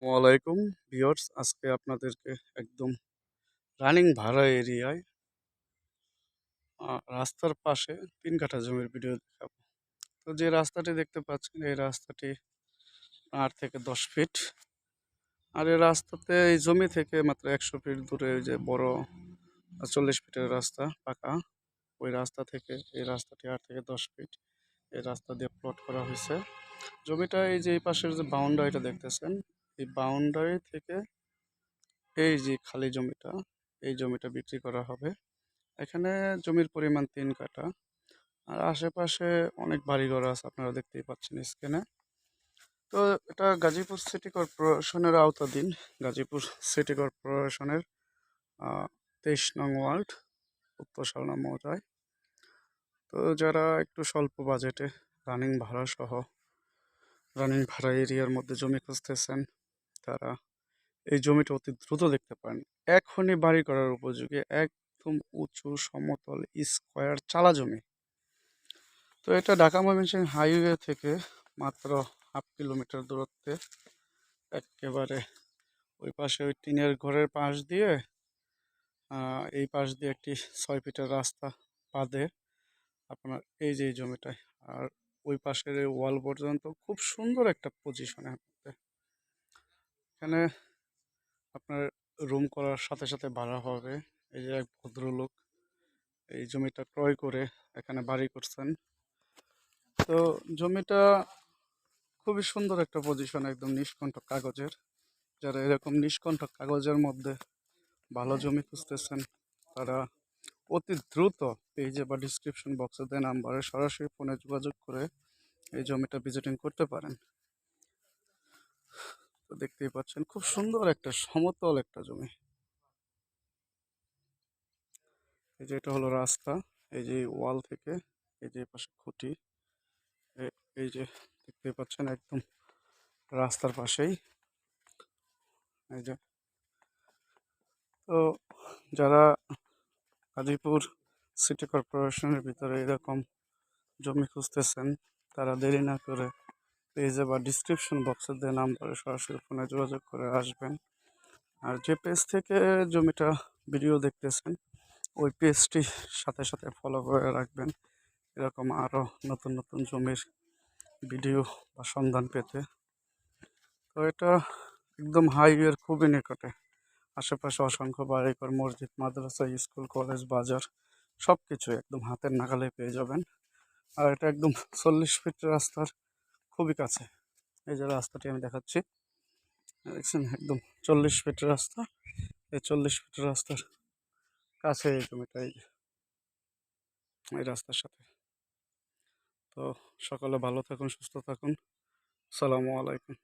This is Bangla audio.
ওয়ালাইকুম ভিউয়ার্স, আজকে আপনাদেরকে একদম রানিং ভাড়া এরিয়ায় রাস্তার পাশে ৩ কাঠা জমির ভিডিও দেখাবো। তো যে রাস্তাটি দেখতে পাচ্ছেন এই রাস্তাটি ৮ থেকে ১০ ফিট। আর এই রাস্তাতে এই জমি থেকে মাত্র ১০০ ফিট দূরে ওই যে বড় ৪০ ফিটের রাস্তা পাকা, ওই রাস্তা থেকে এই রাস্তাটি ৮ থেকে ১০ ফিট। এই রাস্তা দিয়ে প্লট করা হয়েছে। জমিটা এই যে এই পাশের যে বাউন্ডারিটা দেখতেছেন, এই বাউন্ডারি থেকে এই যে খালি জমিটা, এই জমিটা বিক্রি করা হবে। এখানে জমির পরিমাণ ৩ কাঠা। আর আশেপাশে অনেক বাড়িঘর আছে, আপনারা দেখতেই পাচ্ছেন স্ক্রিনে। তো এটা গাজীপুর সিটি কর্পোরেশনের আওতাধীন, গাজীপুর সিটি কর্পোরেশনের ২৩ নং ওয়ার্ড, উত্তর শালনা মৌজায়। তো যারা একটু স্বল্প বাজেটে রানিং ভাড়া এরিয়ার মধ্যে জমি খুঁজতেছেন, তারা এই জমিটা অতি দ্রুত দেখতে পারেন। এখনই বাড়ি করার উপযোগী, একদম উঁচু সমতল স্কয়ার চালা জমি। তো এটা ঢাকা ময়মনসিংহ হাইওয়ে থেকে মাত্র ১/২ কিলোমিটার দূরত্বে। একেবারে ওই পাশে ওই টিনের ঘরের পাশ দিয়ে এই পাশ দিয়ে একটি ৬ ফিটের রাস্তা বাদে আপনার এই যে এই জমিটায়। আর ওই পাশের এই ওয়াল পর্যন্ত খুব সুন্দর একটা পজিশনের মধ্যে। এখানে আপনার রুম করার সাথে সাথে ভাড়া হবে। এই যে এক ভদ্রলোক এই জমিটা ক্রয় করে এখানে বাড়ি করছেন। তো জমিটা খুবই সুন্দর একটা পজিশন, একদম নিষ্কণ্টক কাগজের। যারা এরকম নিষ্কণ্টক কাগজের মধ্যে ভালো জমি খুঁজতেছেন, তারা অতি দ্রুত পেজে বা ডিসক্রিপশন বক্সে দেওয়া নাম্বারে সরাসরি ফোনে যোগাযোগ করে এই জমিটা ভিজিটিং করতে পারেন। তো দেখতেই পাচ্ছেন খুব সুন্দর একটা সমতল একটা জমি। এই যে এটা হলো রাস্তা, এই যে ওয়াল থেকে এই যে পাশে খুঁটি, এই যে দেখতেই পাচ্ছেন একদম রাস্তার পাশেই। এই যে, তো যারা গাজীপুর সিটি কর্পোরেশনের ভিতরে এরকম জমি খুঁজতেছেন, তারা দেরি না করে পেজে বা ডিসক্রিপশন বক্সে দেওয়া নাম্বারে সরাসরি ফোনে যোগাযোগ করে আসবেন। আর যে পেজ থেকে জমিটা ভিডিও দেখতেছেন, ওই পেজটি সাথে সাথে ফলো করে রাখবেন, এরকম আরও নতুন নতুন জমির ভিডিও বা সন্ধান পেতে। তো এটা একদম হাইওয়ের খুবই নিকটে। আশেপাশে অসংখ্য বাড়িঘর, মসজিদ, মাদ্রাসা, স্কুল, কলেজ, বাজার সব কিছু একদম হাতের নাগালে পেয়ে যাবেন। আর এটা একদম ৪০ ফিট রাস্তার খুবই কাছে। এই যে রাস্তাটি আমি দেখাচ্ছি, দেখছেন একদম ৪০ ফিট রাস্তা। এই ৪০ ফিট রাস্তার কাছে এই জমিটা, এই রাস্তার সাথে। তো সকলে ভালো থাকুন, সুস্থ থাকুন। আসসালামু আলাইকুম।